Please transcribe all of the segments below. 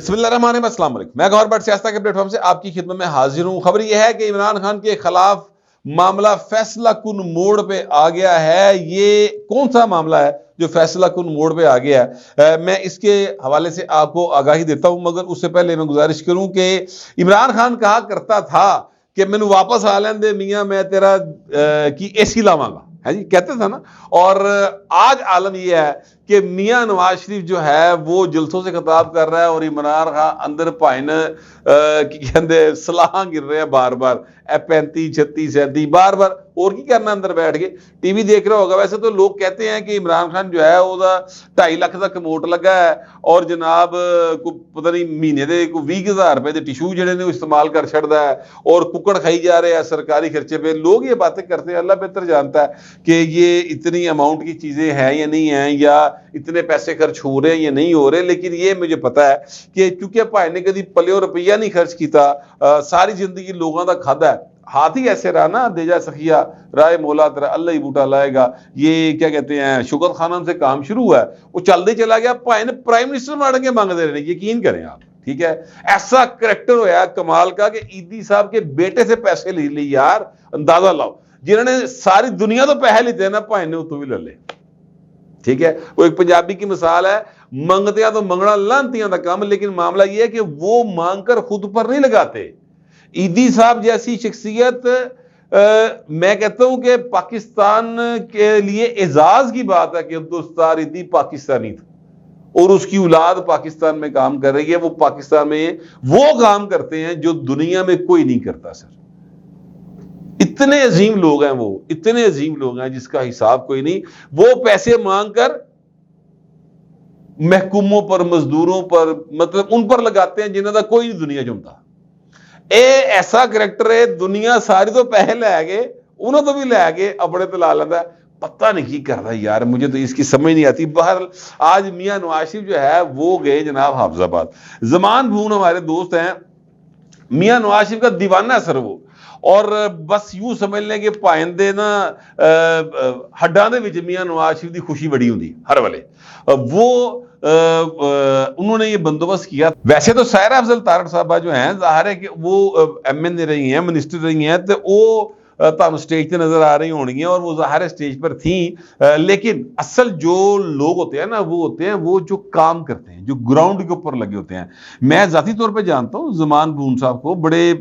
بسم اللہ الرحمن الرحیم، السلام علیکم۔ میں گوہر بٹ سیاست کے پلیٹ فارم سے آپ کی خدمت میں حاضر ہوں۔ خبر یہ ہے کہ عمران خان کے خلاف معاملہ فیصلہ کن موڑ پہ آ گیا ہے۔ یہ کون سا معاملہ ہے جو فیصلہ کن موڑ پہ آ گیا ہے؟ میں اس کے حوالے سے آپ کو آگاہی دیتا ہوں، مگر اس سے پہلے میں گزارش کروں کہ عمران خان کہا کرتا تھا کہ میں نے واپس آ لین دے میاں، میں تیرا کی اے سی لاواں گا، ہے جی، کہتے تھا نا۔ اور آج عالم یہ ہے کہ میاں نواز شریف جو ہے وہ جلسوں سے خطاب کر رہا ہے اور عمران خان اندر پائن کی کہندے صلاحاں گر رہے ہیں بار بار، 35 36 37 بار بار، اور کی کرنا اندر بیٹھ کے ٹی وی دیکھ رہا ہوگا۔ ویسے تو لوگ کہتے ہیں کہ عمران خان جو ہے وہ 2.5 لاکھ کا کموٹ لگا ہے اور جناب کو پتہ نہیں مہینے دے 20,000 روپے دے ٹیشو جڑے نے استعمال کر چھڑدا ہے اور ککڑ کھائی جا رہے ہیں سرکاری خرچے پہ۔ لوگ یہ باتیں کرتے ہیں، اللہ بہتر جانتا ہے کہ یہ اتنی اماؤنٹ کی چیزیں ہیں یا نہیں ہیں، یا اتنے پیسے خرچ ہو رہے ہیں یا نہیں ہو رہے۔ لیکن یہ مجھے پتا ہے کہ چونکہ بھائی نے کدی پلیو روپیہ نہیں خرچ کیتا، ساری زندگی لوگوں کا کھادا ہے، ہاتھ ہی ایسے رہا نا، دے جا سخیا رائے مولا تیرا اللہ ہی بوٹا لائے گا۔ یہ کیا کہتے ہیں، شکر خانم سے کام شروع ہوا ہے، وہ چلتے چلا گیا، بھائی نے پرائم منسٹر مانگ کے مانگ دے رہے ہیں، یقین کریں آپ، ٹھیک ہے۔ ایسا کریکٹر ہوا کمال کا کہ ایدی صاحب کے بیٹے سے پیسے لے لی، یار اندازہ لاؤ، جنہوں نے ساری دنیا تو پیسے لیتے ہیں نا، بھائی نے اتو بھی لے لے، ٹھیک ہے۔ وہ ایک پنجابی کی مثال ہے، منگتیاں تو منگنا لانتیاں دا کام، لیکن معاملہ یہ ہے کہ وہ مانگ کر خود پر نہیں لگاتے۔ ایدی صاحب جیسی شخصیت، میں کہتا ہوں کہ پاکستان کے لیے اعزاز کی بات ہے کہ عبدالستار ایدی پاکستانی تھا اور اس کی اولاد پاکستان میں کام کر رہی ہے۔ وہ پاکستان میں وہ کام کرتے ہیں جو دنیا میں کوئی نہیں کرتا سر۔ اتنے عظیم لوگ ہیں، وہ اتنے عظیم لوگ ہیں جس کا حساب کوئی نہیں۔ وہ پیسے مانگ کر محکوموں پر، مزدوروں پر، مطلب ان پر لگاتے ہیں جنہوں کا کوئی نہیں دنیا چاہتا۔ اے ایسا کریکٹر ہے، دنیا ساری تو پیسے لے گئے، انہوں تو بھی لے گئے، اپنے تو لا لینا ہے، پتہ نہیں کی کر رہا یار، مجھے تو اس کی سمجھ نہیں آتی۔ بہرحال آج میاں نواز شریف جو ہے وہ گئے جناب حافظ آباد۔ زمان بھون ہمارے دوست ہیں، میاں نواز شریف کا دیوانہ ہے سر وہ، اور بس یوں سمجھ لیں کہ پائندے نا ہڈاں دے وچ میاں نواز شریف دی خوشی بڑی ہوندی ہر ویلے۔ وہ انہوں نے یہ بندوبست کیا۔ ویسے تو سائرہ افضل تارڑ صاحبہ جو ہیں، ظاہر ہے کہ وہ ایم این اے رہی ہیں، منسٹر رہی ہیں، تو وہ تانوں سٹیج تے نظر آ رہی ہونگی ہیں اور وہ ظاہر سٹیج پر تھیں، لیکن اصل جو لوگ ہوتے ہیں نا، وہ ہوتے ہیں وہ جو کام کرتے ہیں، جو گراؤنڈ کے اوپر لگے ہوتے ہیں۔ میں ذاتی طور پہ جانتا ہوں زمان بھون صاحب کو، بڑے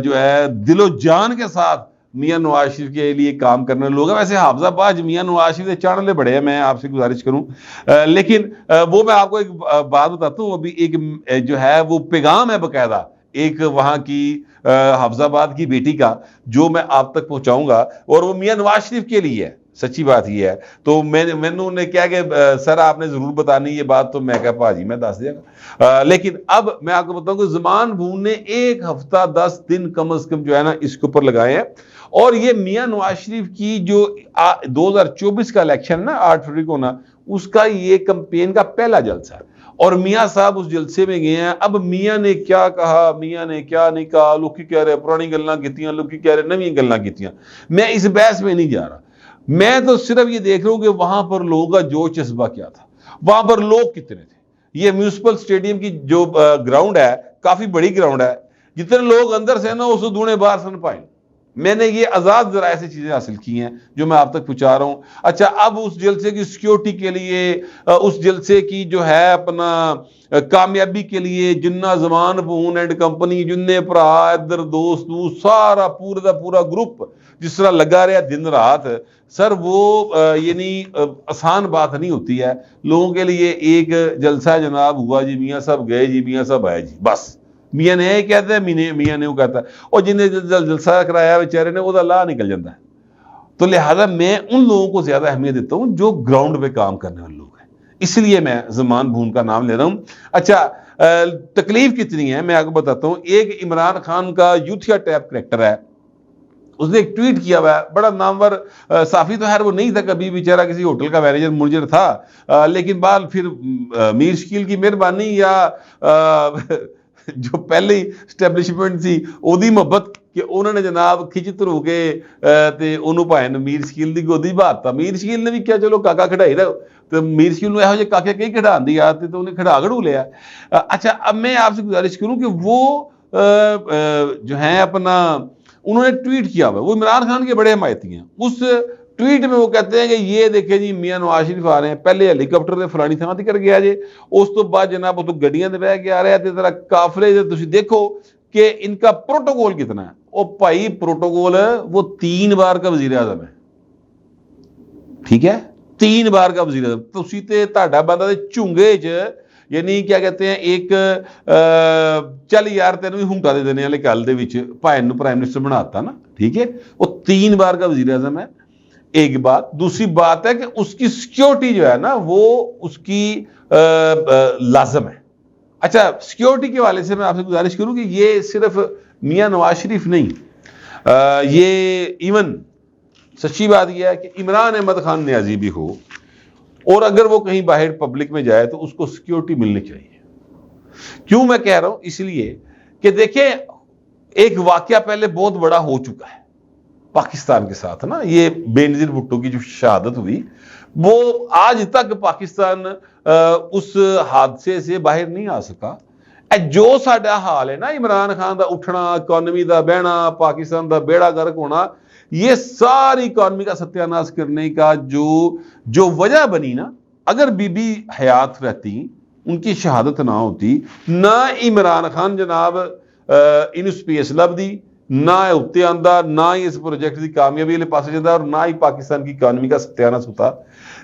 جو ہے دل و جان کے ساتھ میاں نواز شریف کے لیے کام کرنے لوگ ہیں۔ ویسے حافظ آباد میاں نواز شریف کے چاڑلے بڑے ہیں، میں آپ سے گزارش کروں، لیکن وہ میں آپ کو ایک بات بتاتا ہوں، ابھی ایک جو ہے وہ پیغام ہے باقاعدہ ایک وہاں کی حافظ آباد کی بیٹی کا، جو میں آپ تک پہنچاؤں گا، اور وہ میاں نواز شریف کے لیے ہے۔ سچی بات یہ ہے، تو میں نے کیا کہ سر آپ نے ضرور بتانی یہ بات، تو میں کہا پاجی میں دس دیا گا، لیکن اب میں آپ کو بتاؤں کہ زمان بھون نے 1 ہفتہ 10 دن کم از کم جو ہے نا اس کے اوپر لگائے ہیں، اور یہ میاں نواز شریف کی جو 2024 کا الیکشن نا 8 فروری کو نا، اس کا یہ کمپین کا پہلا جلسہ ہے، اور میاں صاحب اس جلسے میں گئے ہیں۔ اب میاں نے کیا کہا، میاں نے کیا نہیں کہا، لوگ کی کہہ رہے پرانی گلاں کیتیاں، لوگ کی کہہ رہے نویں گلاں کیتیاں، میں اس بحث میں نہیں جا رہا۔ میں تو صرف یہ دیکھ رہا ہوں کہ وہاں پر لوگوں کا جوش جذبہ کیا تھا، وہاں پر لوگ کتنے تھے۔ یہ میونسپل اسٹیڈیم کی جو گراؤنڈ ہے، کافی بڑی گراؤنڈ ہے، جتنے لوگ اندر سے نا اس دونے باہر سن پائیں۔ میں نے یہ آزاد ذرائع سے چیزیں حاصل کی ہیں جو میں آپ تک پہنچا رہا ہوں۔ اچھا، اب اس جلسے کی سیکیورٹی کے لیے، اس جلسے کی جو ہے اپنا کامیابی کے لیے، جنہ زمان بھون اینڈ کمپنی، جننے پرا ادھر دوست سارا پورا دا پورا گروپ جس طرح لگا رہا دن رات سر، وہ یعنی آسان بات نہیں ہوتی ہے لوگوں کے لیے۔ ایک جلسہ جناب ہوا جی، میاں صاحب گئے جی، میاں صاحب آئے جی، بس میاں نے یہ کہتا ہے، میاں نے وہ کہتا ہے، اور جنہیں جلسہ کرایا بیچارے نے وہ لاہ نکل جاتا ہے۔ تو لہذا میں ان لوگوں کو زیادہ اہمیت دیتا ہوں جو گراؤنڈ پہ کام کرنے والے لوگ ہیں، اس لیے میں زمان بھون کا نام لے رہا ہوں۔ اچھا، تکلیف کتنی ہے میں آپ کو بتاتا ہوں۔ ایک عمران خان کا یوتھیا ٹائپ کریکٹر ہے، اس نے ایک ٹویٹ کیا ہوا ہے، بڑا نامور صحافی تو خیر وہ نہیں تھا کبھی، بیچارہ کسی ہوٹل کا مینیجر منیجر تھا، لیکن بعد پھر میر شکیل کی مہربانی یا جو پہلی اسٹیبلشمنٹ تھی وہی محبت ਕਿ ਉਹਨਾਂ ਨੇ ਜਨਾਬ ਖਿੱਚ ਧਰੂ ਕੇ ਤੇ ਉਹਨੂੰ ਭਾਵੇਂ ਮੀਰ ਸ਼ਕੀਲ ਦੀ ਗੋਦੀ ਬਾਤਾ। ਮੀਰ ਸ਼ਕੀਲ ਨੇ ਵੀ ਕਿਹਾ ਚਲੋ ਕਾਕਾ ਖਿਡਾਈ ਦਾ, تو میر شکیل نے یہ کاکے کئی کھڑان دی آتی تو انہیں کھڑا گڑو لیا۔ اچھا اب میں آپ سے گزارش کروں کہ وہ جو ہیں اپنا انہوں نے ٹویٹ کیا ہوا، وہ عمران خان کے بڑے حمایتی ہیں۔ اس ٹویٹ میں وہ کہتے ہیں کہ یہ دیکھیں جی میاں نواز شریف آ رہے ہیں، پہلے ہیلی کاپٹر سے فلانی تھان تے کر گیا جی، اس تو بعد جناب وہ تو گڈیاں دے بہ کے آ رہے ہیں، ذرا قافلے سے تسی دیکھو کہ ان کا پروٹوکول کتنا ہے۔ او بھائی پروٹوکول وہ 3 بار کا وزیر اعظم ہے، ٹھیک ہے، 3 بار کا وزیر اعظم۔ تسی تے تہاڈا بندہ تے چونگے چ یعنی کیا کہتے ہیں ایک چل یار تینوں بھی ہونٹا دے دینے والے گل دے وچ بھائی نوں پرائم منسٹر بناتا نا، ٹھیک ہے، وہ 3 بار کا وزیر اعظم ہے، ایک بات۔ دوسری بات ہے کہ اس کی سیکیورٹی جو ہے نا وہ اس کی لازم ہے۔ اچھا سیکیورٹی کے حوالے سے میں آپ سے گزارش کروں کہ یہ صرف میاں نواز شریف نہیں، یہ ایون سچی بات یہ ہے کہ عمران احمد خان نیازی بھی ہو اور اگر وہ کہیں باہر پبلک میں جائے تو اس کو سیکیورٹی ملنی چاہیے۔ کیوں میں کہہ رہا ہوں؟ اس لیے کہ دیکھیں ایک واقعہ پہلے بہت بڑا ہو چکا ہے پاکستان کے ساتھ نا، یہ بے نظیر بھٹو کی جو شہادت ہوئی، وہ آج تک پاکستان اس حادثے سے باہر نہیں آ سکا۔ جو ساڈا حال ہے نا عمران خان دا اٹھنا، اکانومی دا بہنا، پاکستان دا بیڑا غرق ہونا، یہ ساری اکانومی کا ستیہ ناش کرنے کا جو وجہ بنی نا، اگر بی بی حیات رہتی، ان کی شہادت نہ ہوتی، نہ عمران خان جناب ان سپیس لبدی، نہ اتنے آندا، نہ ہی اس پروجیکٹ کی کامیابی والے پاسے جاتا، اور نہ ہی پاکستان کی اکانومی کا ستیہ ناش ہوتا۔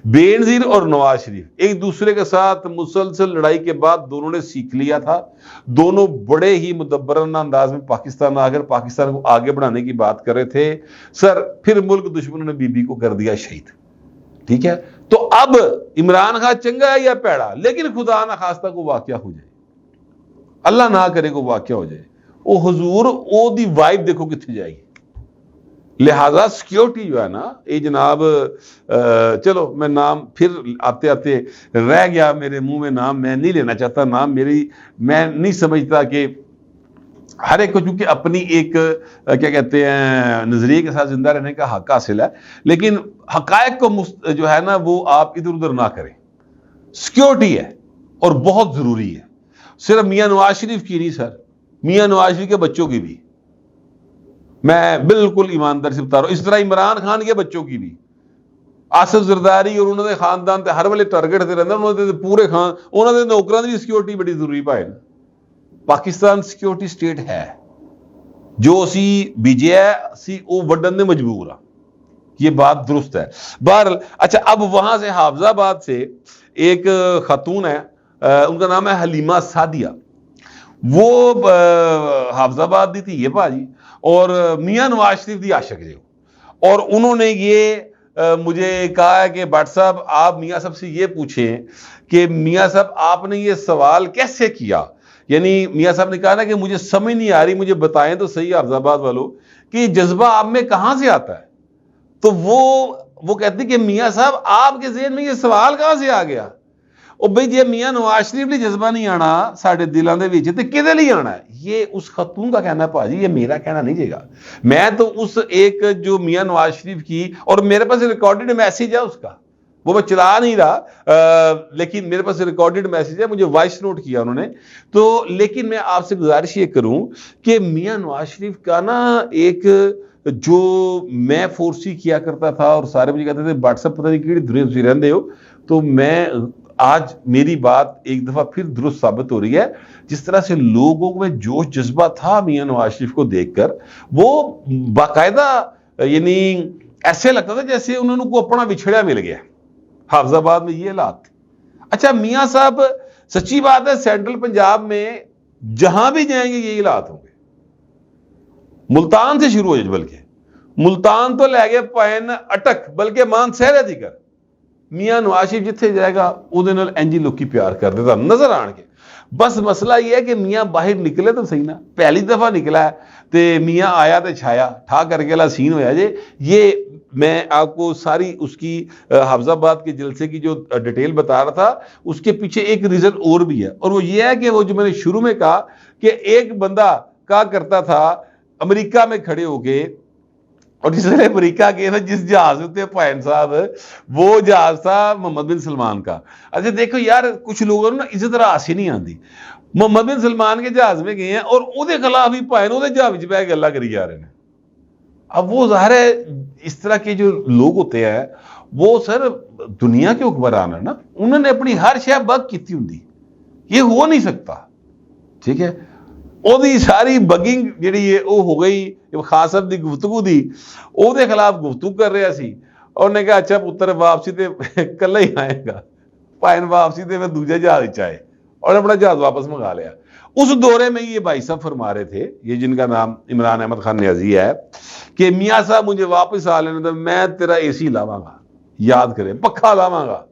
بے نظیر اور نواز شریف ایک دوسرے کے ساتھ مسلسل لڑائی کے بعد دونوں نے سیکھ لیا تھا، دونوں بڑے ہی مدبرانہ انداز میں پاکستان آ کر پاکستان کو آگے بڑھانے کی بات کر رہے تھے سر، پھر ملک دشمنوں نے بی بی کو کر دیا شہید، ٹھیک ہے۔ تو اب عمران خان چنگا ہے یا پیڑا، لیکن خدا نہ خواستہ کو واقعہ ہو جائے، اللہ نہ کرے کو واقعہ ہو جائے، او حضور او دی وائب دیکھو کتنے جائے گی۔ لہذا سیکیورٹی جو ہے نا یہ جناب چلو میں نام پھر آتے آتے رہ گیا میرے منہ میں نام، میں نہیں لینا چاہتا نام، میں نہیں سمجھتا کہ ہر ایک کو چونکہ اپنی ایک کیا کہتے ہیں نظریے کے ساتھ زندہ رہنے کا حق حاصل ہے، لیکن حقائق کو جو ہے نا وہ آپ ادھر ادھر نہ کریں۔ سیکیورٹی ہے اور بہت ضروری ہے، صرف میاں نواز شریف کی نہیں سر، میاں نواز شریف کے بچوں کی بھی، میں بالکل ایماندار سے بتا رہا ہوں، اس طرح عمران خان کے بچوں کی بھی۔ آصف زرداری اور انہوں نے خاندان تے ہر ویلے ٹارگٹ تے رہندا، انہوں نے پورے انہوں نے نوکراں دی سیکیورٹی بڑی ضروری پائے نا۔ پاکستان سیکیورٹی سٹیٹ ہے، جو اسی بیجے سی او وڈن دے مجبور ہاں، یہ بات درست ہے۔ بہرحال اچھا اب وہاں سے حافظ آباد سے ایک خاتون ہے، ان کا نام ہے حلیمہ سعدیہ، وہ حافظ آباد دی تھی یہ بھاجی، اور میاں نواز شریف دی عاشق جو، اور انہوں نے یہ مجھے کہا ہے کہ بٹ صاحب آپ میاں صاحب سے یہ پوچھیں کہ میاں صاحب آپ نے یہ سوال کیسے کیا، یعنی میاں صاحب نے کہا نا کہ مجھے سمجھ نہیں آ رہی، مجھے بتائیں تو صحیح حافظ آباد والوں کہ یہ جذبہ آپ میں کہاں سے آتا ہے۔ تو وہ کہتے کہ میاں صاحب آپ کے ذہن میں یہ سوال کہاں سے آ گیا؟ اور بھئی جی میاں نواز شریف نے جذبہ نہیں آنا ساڈے دلاں دے وچ تے کدے لئی آنا ہے؟ یہ اس خاتون کا کہنا ہے پاجی، یہ میرا کہنا نہیں جے گا۔ میں تو اس ایک جو میاں نواز شریف کی، اور میرے پاس ریکارڈڈ میسج ہے اس کا، وہ میں چلا نہیں رہا لیکن میرے پاس ریکارڈڈ میسج ہے، مجھے وائس نوٹ کیا انہوں نے تو۔ لیکن میں آپ سے گزارش یہ کروں کہ میاں نواز شریف کا نا ایک جو میں فورسی کیا کرتا تھا اور سارے مجھے کہتے تھے واٹس ایپ پتہ نہیں کیڑی دنیا تسی رہندے ہو، تو میں آج میری بات ایک دفعہ پھر درست ثابت ہو رہی ہے۔ جس طرح سے لوگوں میں جوش جذبہ تھا میاں نواز شریف کو دیکھ کر، وہ باقاعدہ یعنی ایسے لگتا تھا جیسے انہوں کو اپنا بچھڑیا مل گیا۔ حافظ آباد میں یہ حالات تھے۔ اچھا میاں صاحب سچی بات ہے سینٹرل پنجاب میں جہاں بھی جائیں گے یہی حالات ہوں گے، ملتان سے شروع ہو جائے، بلکہ ملتان تو لے گئے پین اٹک، بلکہ مان سہرے دی کر میاں نواز شریف جتھے جائے گا اودے نال انجی لوکی پیار کر دیتا نظر آن کے۔ بس مسئلہ یہ ہے کہ میاں باہر نکلے تو صحیح نا، پہلی دفعہ نکلا ہے تے میاں آیا تے چھایا ٹھا کر کے لا سین ہویا جے۔ یہ میں آپ کو ساری اس کی حافظ آباد کے جلسے کی جو ڈیٹیل بتا رہا تھا، اس کے پیچھے ایک ریزن اور بھی ہے، اور وہ یہ ہے کہ وہ جو میں نے شروع میں کہا کہ ایک بندہ کہا کرتا تھا امریکہ میں کھڑے ہو کے، اور جس نے امریکہ کے نا جس جہاز میں تھے پائن صاحب، وہ جہاز تھا محمد بن سلمان کا. اچھا دیکھو یار، کچھ لوگوں نا عزت راس ہی نہیں آتی. محمد بن سلمان کے جہاز میں گئے ہیں اور وہ خلاف ہی پائن وہ جہاز بہ کے گلا کری جا رہے ہیں. اب وہ ظاہر ہے اس طرح کے جو لوگ ہوتے ہیں وہ سر دنیا کے حکمران ہیں نا، انہوں نے اپنی ہر شے بگ کی ہوں، یہ ہو نہیں سکتا. ٹھیک ہے، وہ ساری بگنگ جہی ہے وہ ہو گئی. خاص صاحب کی گفتگو دی وہ خلاف گفتگو کر رہا سی، اور نے کہا اچھا پتر واپسی تے کلا ہی آئے گا. پائن واپسی تے میں دوجے جہاز چاہے اور اپنا جہاز واپس منگا لیا. اس دورے میں یہ بھائی صاحب فرما رہے تھے، یہ جن کا نام عمران احمد خان نیازی ہے، کہ میاں صاحب مجھے واپس آ لینے دو، میں تیرا اے سی لاواں گا، یاد کریں پکھا لاواں گا.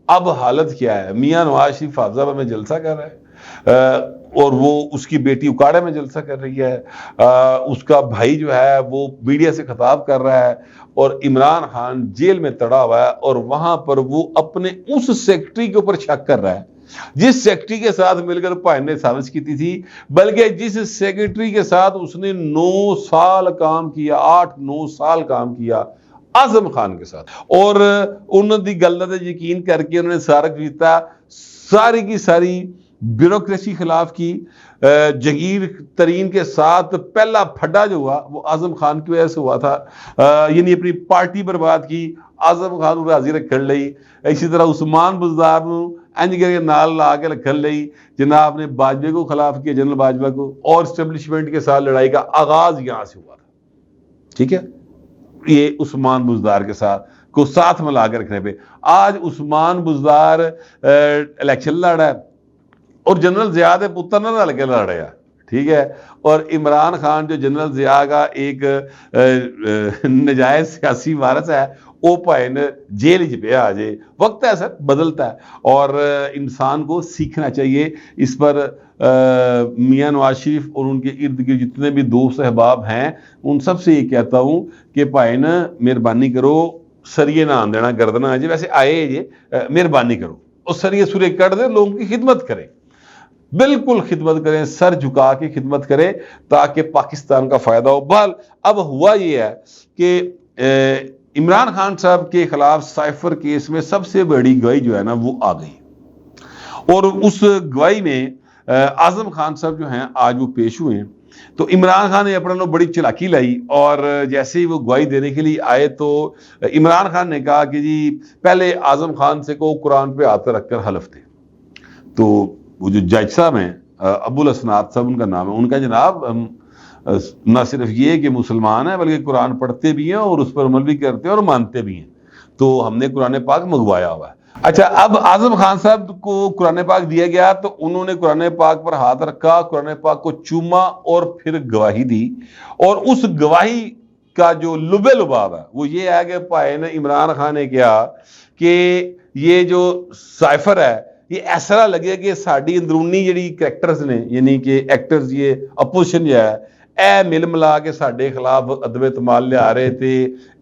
اب حالت کیا ہے، میاں نواز شریف حافظہ میں جلسہ کر رہا ہے، اور وہ اس کی بیٹی اکاڑے میں جلسہ کر رہی ہے، اس کا بھائی جو ہے وہ میڈیا سے خطاب کر رہا ہے، اور عمران خان جیل میں تڑا ہوا ہے، اور وہاں پر وہ اپنے اس سیکٹری کے اوپر شک کر رہا ہے جس سیکٹری کے ساتھ مل کر پائن نے سازش کی تھی، بلکہ جس سیکٹری کے ساتھ اس نے 9 سال کام کیا، 8-9 سال کام کیا، اعظم خان کے ساتھ. اور انہوں نے غلط یقین کر کے انہوں نے سارا کیتا، ساری کی ساری بیوروکریسی خلاف کی. جہانگیر ترین کے ساتھ پہلا پھڈا جو ہوا وہ اعظم خان کی وجہ سے ہوا تھا، یعنی اپنی پارٹی برباد کی، اعظم خان راضی رکھ لئی. اسی طرح عثمان بزدار انج کے نال لا کے رکھ لئی، جناب نے باجوہ کو خلاف کیا، جنرل باجوہ کو، اور اسٹیبلشمنٹ کے ساتھ لڑائی کا آغاز یہاں سے ہوا تھا. ٹھیک ہے، یہ عثمان بزدار کے ساتھ کو ساتھ ملا کے رکھنے پہ آج عثمان بزدار الیکشن لڑ رہا ہے، اور جنرل ضیاء دے پتر نہ رل کے لڑ رہا. ٹھیک ہے، اور عمران خان جو جنرل ضیاء کا ایک نجائز سیاسی وارث ہے، وہ پائن جیل پہ آ جائے. وقت ہے سر، بدلتا ہے، اور انسان کو سیکھنا چاہیے. اس پر میاں نواز شریف اور ان کے ارد گرد جتنے بھی دوست احباب ہیں ان سب سے یہ کہتا ہوں کہ پائن مہربانی کرو، سریے نہ آن دینا گردنا جی، ویسے آئے جی مہربانی کرو، اور سریے سورے کٹ دے، لوگوں کی خدمت کریں، بالکل خدمت کریں، سر جھکا کے خدمت کریں تاکہ پاکستان کا فائدہ ہو. بہرحال اب ہوا یہ ہے کہ عمران خان صاحب کے خلاف سائفر کیس میں سب سے بڑی گواہی جو ہے نا وہ آ گئی، اور اس گواہی میں اعظم خان صاحب جو ہیں آج وہ پیش ہوئے ہیں. تو عمران خان نے اپنا بڑی چلاکی لائی، اور جیسے ہی وہ گواہی دینے کے لیے آئے تو عمران خان نے کہا کہ جی پہلے اعظم خان سے کو قرآن پہ ہاتھ رکھ کر حلف دے. تو وہ جو جج صاحب ہیں ابو الاسناد صاحب ان کا نام ہے، ان کا جناب نہ صرف یہ کہ مسلمان ہیں بلکہ قرآن پڑھتے بھی ہیں اور اس پر عمل بھی کرتے ہیں اور مانتے بھی ہیں، تو ہم نے قرآن پاک منگوایا ہوا ہے. اچھا، اب اعظم خان صاحب کو قرآن پاک دیا گیا تو انہوں نے قرآن پاک پر ہاتھ رکھا، قرآن پاک کو چوما اور پھر گواہی دی. اور اس گواہی کا جو لبے لباب ہے وہ یہ ہے کہ پائن عمران خان نے کہا کہ یہ جو سائفر ہے یہ ایسا لگے کہ ساری اندرونی جڑی کریکٹرز نے، یعنی کہ ایکٹرز، یہ اپوزیشن جو ہے اے مل ملا کے ساڈے خلاف عدم اعتماد لے آ رہے تھے،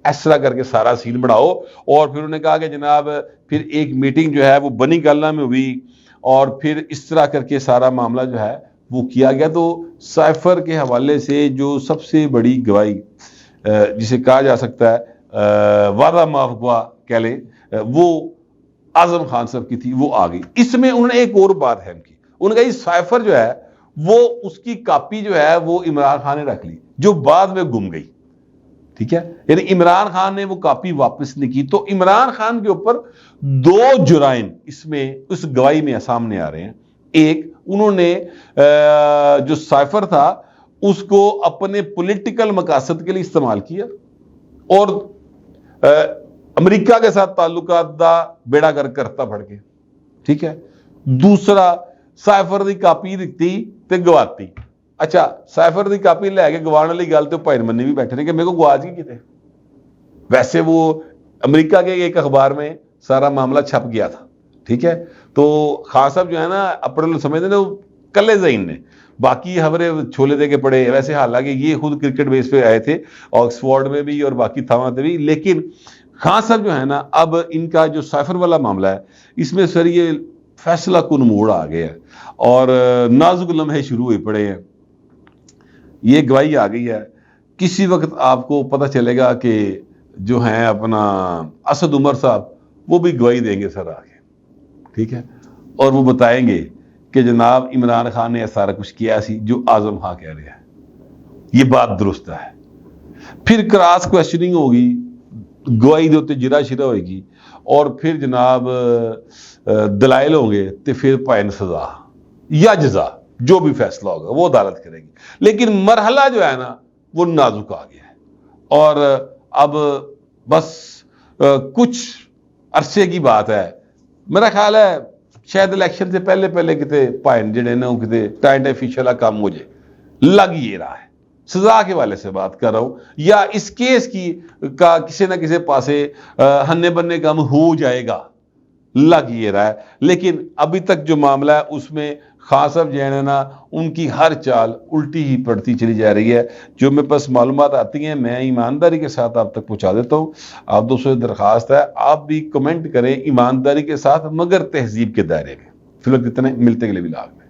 اس طرح کر کے سارا سین بناؤ. اور پھر انہوں نے کہا کہ جناب پھر ایک میٹنگ جو ہے وہ بنی گالہ میں ہوئی، اور پھر اس طرح کر کے سارا معاملہ جو ہے وہ کیا گیا. تو سائفر کے حوالے سے جو سب سے بڑی گواہی جسے کہا جا سکتا ہے وعدہ معاف گواہ کہہ لیں، وہ اعظم خان صاحب کی تھی، وہ آ گئی. اس میں انہوں نے ایک اور بات اہم کی، انہوں نے کہا یہ سائفر جو ہے وہ اس کی کاپی جو ہے وہ عمران خان نے رکھ لی جو بعد میں گم گئی. ٹھیک ہے، یعنی عمران خان نے وہ کاپی واپس نہیں کی. تو عمران خان کے اوپر 2 جرائم اس میں اس گواہی میں سامنے آ رہے ہیں. ایک، انہوں نے جو سائفر تھا اس کو اپنے پولیٹیکل مقاصد کے لیے استعمال کیا اور امریکہ کے ساتھ تعلقات دا بیڑا گر کرتا پڑ کے. ٹھیک ہے. دوسرا، سائفر دی کاپی دتی تے گواتی. اچھا، سائفر دی کاپی لے کے گوانے والی گل تو پائن منی بھی بیٹھے نے کہ میرے کو گواچ گئی کتے. ویسے وہ امریکہ کے ایک اخبار میں سارا معاملہ چھپ گیا تھا. ٹھیک ہے. تو خان صاحب جو ہے نا اپنے لوگ سمجھتے ہیں وہ کلے ذہین نے، باقی خبریں چھولے دے کے پڑے. ویسے حالانکہ یہ خود کرکٹ بیس پہ آئے تھے آکسفورڈ میں بھی اور باقی تھاواں تے بھی، لیکن خان صاحب جو ہے نا اب ان کا جو سائفر والا معاملہ ہے اس میں سر یہ فیصلہ کن موڑ آ گیا ہے اور نازک لمحے شروع ہوئے پڑے ہیں. یہ گواہی آ گئی ہے. کسی وقت آپ کو پتہ چلے گا کہ جو ہیں اپنا اسد عمر صاحب وہ بھی گواہی دیں گے سر آگے, ٹھیک ہے, اور وہ بتائیں گے کہ جناب عمران خان نے سارا کچھ کیا سی جو اعظم خان کہہ رہے ہیں, یہ بات درست ہے. پھر کراس کویسچننگ ہوگی, گواہی دے اتنے جرا شرا ہوئے گی, اور پھر جناب دلائل ہوں گے تو پھر پائن سزا یا جزا جو بھی فیصلہ ہوگا وہ عدالت کرے گی. لیکن مرحلہ جو ہے نا وہ نازک آ گیا ہے, اور اب بس کچھ عرصے کی بات ہے. میرا خیال ہے شاید الیکشن سے پہلے پہلے کتے پائن جڑے نا کتے ٹائنڈ فیشلا کام ہو جائے, لگ یہ رہا ہے. سزا کے والے سے بات کر رہا ہوں, یا اس کیس کی کا کسی نہ کسی پاسے ہننے بننے کام ہو جائے گا, لگ یہ رہا ہے. لیکن ابھی تک جو معاملہ ہے اس میں خان صاحب جو ہے نا ان کی ہر چال الٹی ہی پڑتی چلی جا رہی ہے. جو میرے پاس معلومات آتی ہیں میں ایمانداری کے ساتھ آپ تک پہنچا دیتا ہوں. آپ دوستوں سے درخواست ہے آپ بھی کمنٹ کریں ایمانداری کے ساتھ مگر تہذیب کے دائرے میں. فی الوقت اتنے, ملتے اگلے ولاگ میں.